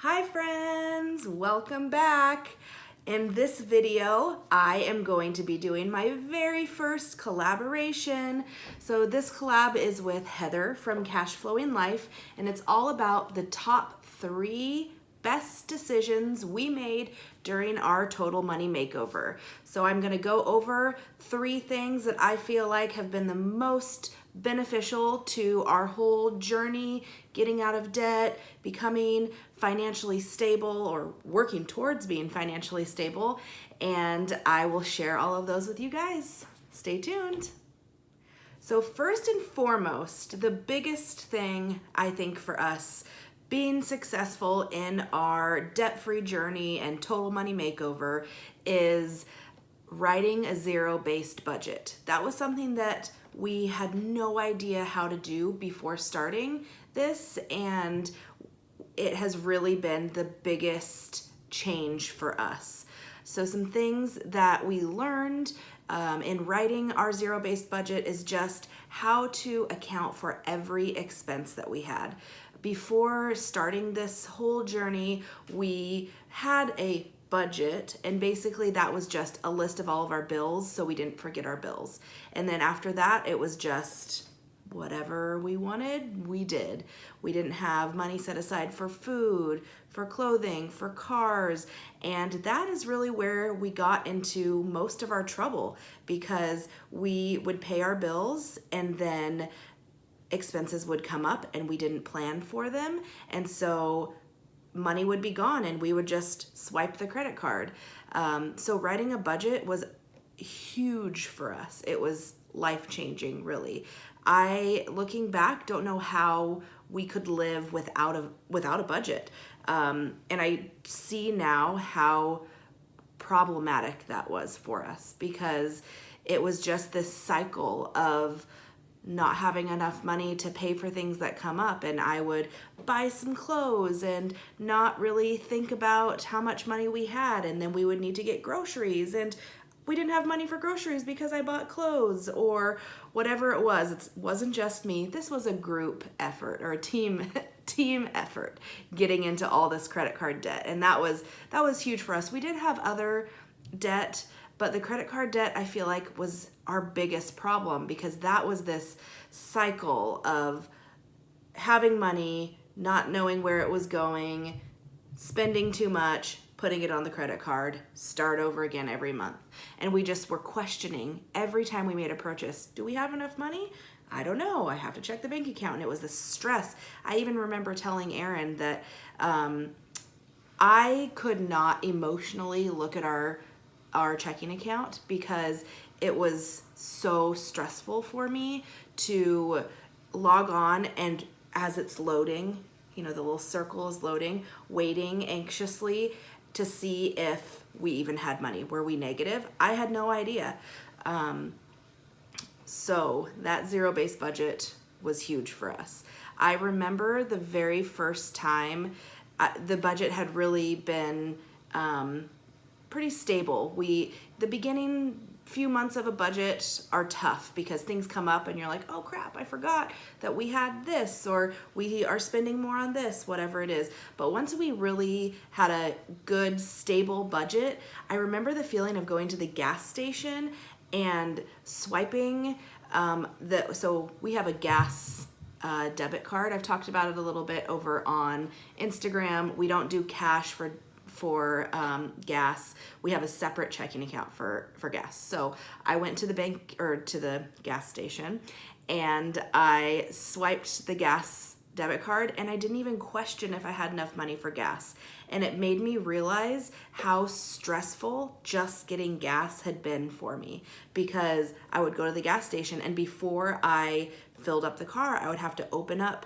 Hi friends, welcome back. In this video, I am going to be doing my very first collaboration. So this collab is with Heather from Cash Flowing Life, and it's all about the top 3 best decisions we made during our total money makeover. So I'm gonna go over 3 things that I feel like have been the most beneficial to our whole journey, getting out of debt, becoming financially stable, or working towards being financially stable. And I will share all of those with you guys. Stay tuned. So first and foremost, the biggest thing I think for us being successful in our debt-free journey and total money makeover is writing a zero-based budget. That was something that we had no idea how to do before starting this, and it has really been the biggest change for us. So some things that we learned in writing our zero-based budget is just how to account for every expense that we had. Before starting this whole journey, we had a budget, and basically that was just a list of all of our bills so we didn't forget our bills. And then after that, it was just whatever we wanted, we did. We didn't have money set aside for food, for clothing, for cars, and that is really where we got into most of our trouble, because we would pay our bills and then expenses would come up and we didn't plan for them, and so money would be gone and we would just swipe the credit card. So writing a budget was huge for us. It was life-changing, really. I, looking back, don't know how we could live without a budget. And I see now how problematic that was for us, because it was just this cycle of not having enough money to pay for things that come up, and I would buy some clothes and not really think about how much money we had, and then we would need to get groceries and we didn't have money for groceries because I bought clothes, or whatever it was. It wasn't just me. This was a group effort, or a team effort, getting into all this credit card debt, and that was huge for us. We did have other debt, but the credit card debt, I feel like, was our biggest problem, because that was this cycle of having money, not knowing where it was going, spending too much, putting it on the credit card, start over again every month. And we just were questioning every time we made a purchase, do we have enough money? I don't know, I have to check the bank account. And it was this stress. I even remember telling Aaron that I could not emotionally look at our checking account, because it was so stressful for me to log on, and as it's loading, you know, the little circle is loading, waiting anxiously to see if we even had money. Were we negative? I had no idea. So that zero-based budget was huge for us. I remember the very first time the budget had really been pretty stable. The beginning few months of a budget are tough, because things come up and you're like, oh crap, I forgot that we had this, or we are spending more on this, whatever it is. But once we really had a good, stable budget, I remember the feeling of going to the gas station and swiping so we have a gas debit card. I've talked about it a little bit over on Instagram. We don't do cash for gas. We have a separate checking account for gas. So I went to the bank, or to the gas station, and I swiped the gas debit card, and I didn't even question if I had enough money for gas. And it made me realize how stressful just getting gas had been for me, because I would go to the gas station, and before I filled up the car, I would have to open up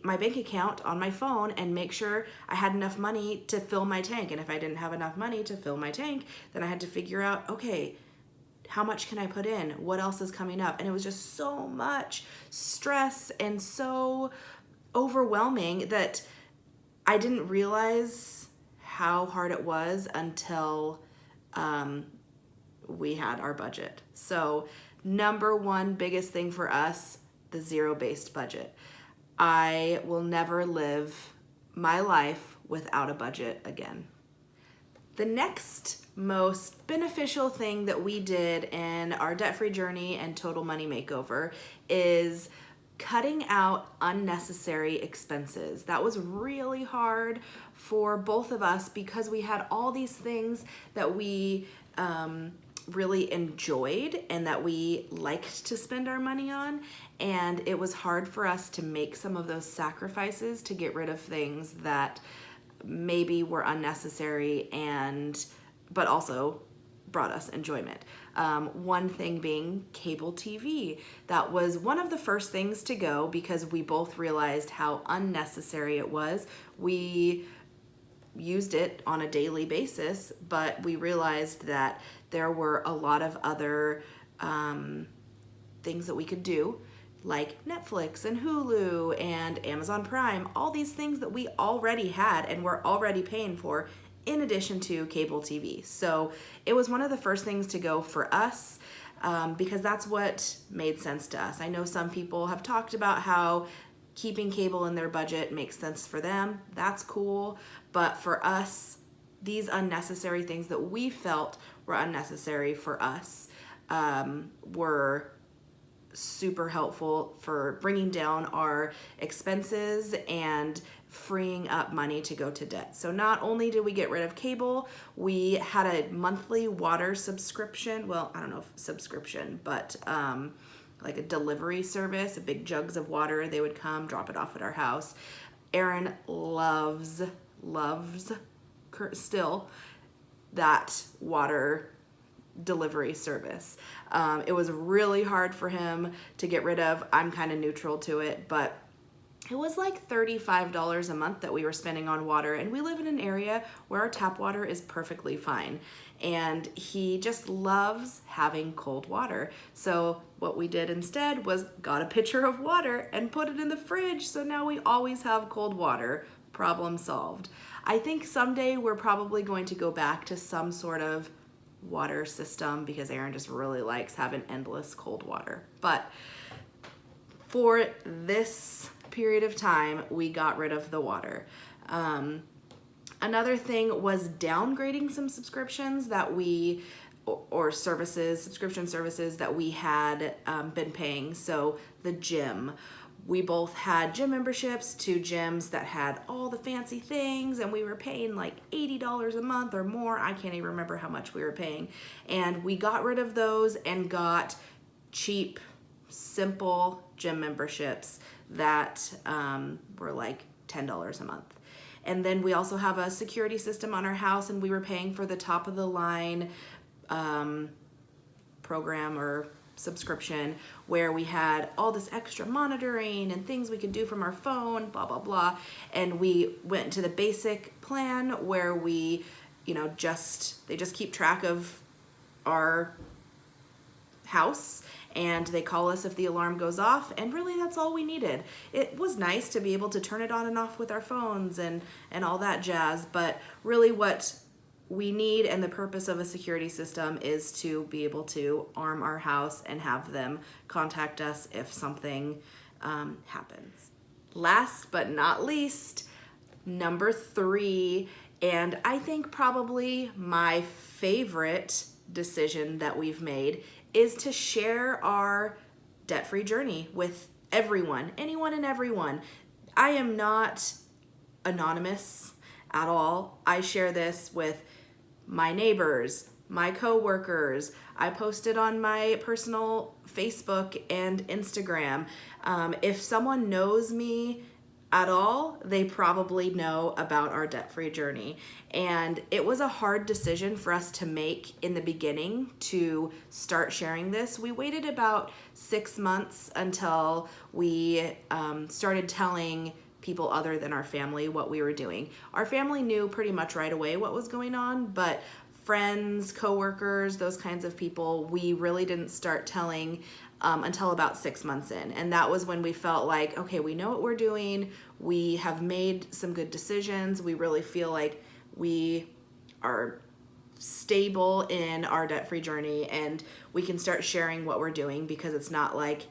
my bank account on my phone and make sure I had enough money to fill my tank. And if I didn't have enough money to fill my tank, then I had to figure out, okay, how much can I put in? What else is coming up? And it was just so much stress and so overwhelming that I didn't realize how hard it was until we had our budget. So number one biggest thing for us, the zero-based budget. I will never live my life without a budget again. The next most beneficial thing that we did in our debt-free journey and total money makeover is cutting out unnecessary expenses. That was really hard for both of us because we had all these things that we really enjoyed and that we liked to spend our money on, and it was hard for us to make some of those sacrifices to get rid of things that maybe were unnecessary but also brought us enjoyment. One thing being cable TV. That was one of the first things to go because we both realized how unnecessary it was. We used it on a daily basis, but we realized that there were a lot of other things that we could do, like Netflix and Hulu and Amazon Prime, all these things that we already had and were already paying for in addition to cable TV. So it was one of the first things to go for us because that's what made sense to us. I know some people have talked about how keeping cable in their budget makes sense for them. That's cool. But for us, these unnecessary things that we felt were unnecessary for us were super helpful for bringing down our expenses and freeing up money to go to debt. So not only did we get rid of cable, we had a monthly water subscription. Well, I don't know if subscription, but like a delivery service, big jugs of water. They would come, drop it off at our house. Aaron loves still that water delivery service. It was really hard for him to get rid of. I'm kind of neutral to it, but it was like $35 a month that we were spending on water, and we live in an area where our tap water is perfectly fine, and he just loves having cold water. So what we did instead was got a pitcher of water and put it in the fridge, so now we always have cold water. Problem solved. I think someday we're probably going to go back to some sort of water system because Aaron just really likes having endless cold water. But for this period of time, we got rid of the water. Another thing was downgrading some subscriptions that we, or services, subscription services that we had been paying. So the gym. We both had gym memberships to gyms that had all the fancy things, and we were paying like $80 a month or more. I can't even remember how much we were paying. And we got rid of those and got cheap, simple gym memberships that were like $10 a month. And then we also have a security system on our house, and we were paying for the top of the line program or subscription where we had all this extra monitoring and things we could do from our phone, blah, blah, blah. And we went to the basic plan where we, they just keep track of our house and they call us if the alarm goes off, and really that's all we needed. It was nice to be able to turn it on and off with our phones and all that jazz, but really what we need and the purpose of a security system is to be able to arm our house and have them contact us if something happens. Last but not least, number 3, and I think probably my favorite decision that we've made is to share our debt-free journey with everyone, anyone and everyone. I am not anonymous at all. I share this with my neighbors, my coworkers. I post it on my personal Facebook and Instagram. If someone knows me at all, they probably know about our debt-free journey. And it was a hard decision for us to make in the beginning to start sharing this. We waited about 6 months until we started telling people other than our family what we were doing. Our family knew pretty much right away what was going on, but friends, coworkers, those kinds of people, we really didn't start telling until about 6 months in. And that was when we felt like, okay, we know what we're doing. We have made some good decisions. We really feel like we are stable in our debt-free journey, and we can start sharing what we're doing because it's not like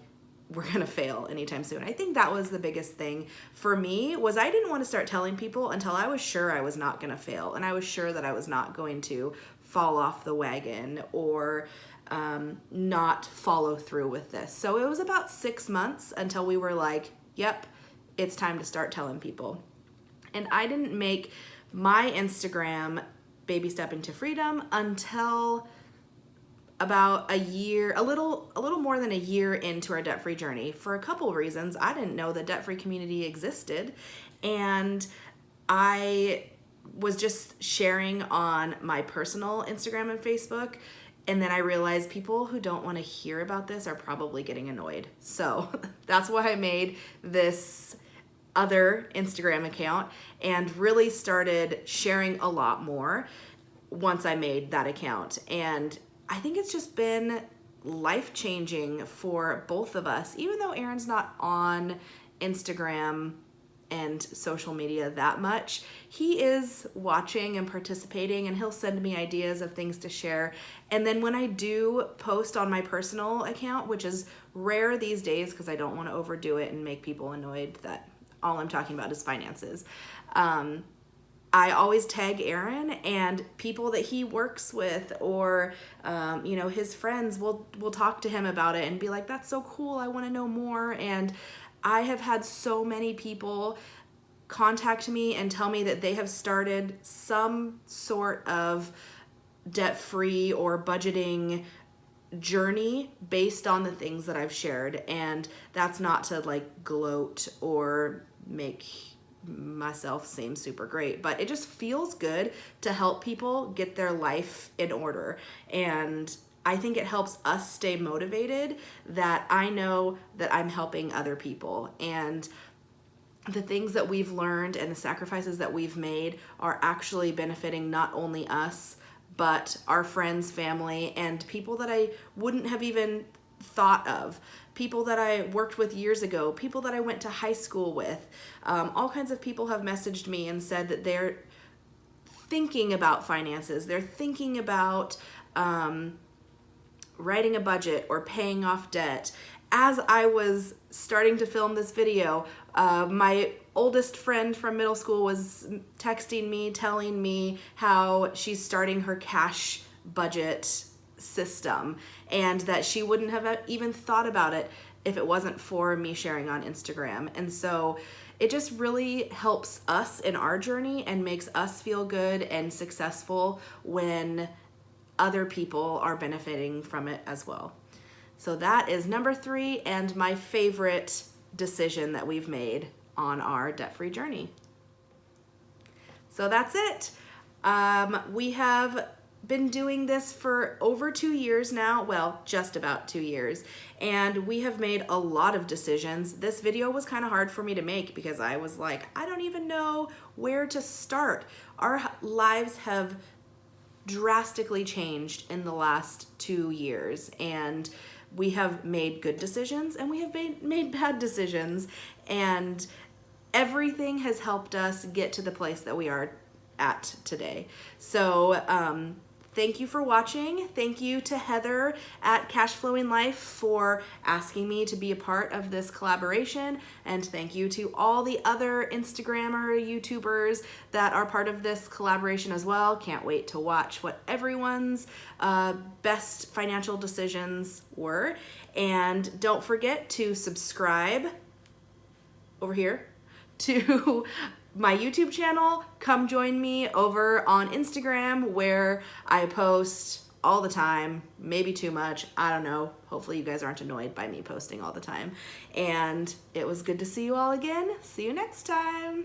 we're gonna fail anytime soon. I think that was the biggest thing for me, was I didn't want to start telling people until I was sure I was not gonna fail, and I was sure that I was not going to fall off the wagon or not follow through with this. So it was about 6 months until we were like, yep, it's time to start telling people. And I didn't make my Instagram Baby Step into Freedom until about a year, a little more than a year into our debt-free journey, for a couple of reasons. I didn't know the debt-free community existed, and I was just sharing on my personal Instagram and Facebook, and then I realized people who don't want to hear about this are probably getting annoyed. So that's why I made this other Instagram account and really started sharing a lot more once I made that account. And I think it's just been life-changing for both of us. Even though Aaron's not on Instagram and social media that much, he is watching and participating, and he'll send me ideas of things to share. And then when I do post on my personal account, which is rare these days because I don't want to overdo it and make people annoyed that all I'm talking about is finances, I always tag Aaron, and people that he works with or his friends will talk to him about it and be like, that's so cool, I want to know more. And I have had so many people contact me and tell me that they have started some sort of debt-free or budgeting journey based on the things that I've shared. And that's not to like gloat or make myself seem super great, but it just feels good to help people get their life in order. And I think it helps us stay motivated, that I know that I'm helping other people, and the things that we've learned and the sacrifices that we've made are actually benefiting not only us, but our friends, family, and people that I wouldn't have even thought of, people that I worked with years ago, people that I went to high school with. All kinds of people have messaged me and said that they're thinking about finances, they're thinking about writing a budget or paying off debt. As I was starting to film this video, my oldest friend from middle school was texting me, telling me how she's starting her cash budget system, and that she wouldn't have even thought about it if it wasn't for me sharing on Instagram. And so it just really helps us in our journey and makes us feel good and successful when other people are benefiting from it as well. So that is number 3 and my favorite decision that we've made on our debt-free journey. So that's it. We have been doing this for over 2 years now, well, just about 2 years, and we have made a lot of decisions. This video was kind of hard for me to make because I was like, I don't even know where to start. Our lives have drastically changed in the last 2 years, and we have made good decisions and we have made bad decisions, and everything has helped us get to the place that we are at today. So thank you for watching. Thank you to Heather at Cash Flowing Life for asking me to be a part of this collaboration. And thank you to all the other Instagrammer, YouTubers that are part of this collaboration as well. Can't wait to watch what everyone's best financial decisions were. And don't forget to subscribe over here to my YouTube channel. Come join me over on Instagram, where I post all the time, maybe too much, I don't know. Hopefully you guys aren't annoyed by me posting all the time. And it was good to see you all again. See you next time.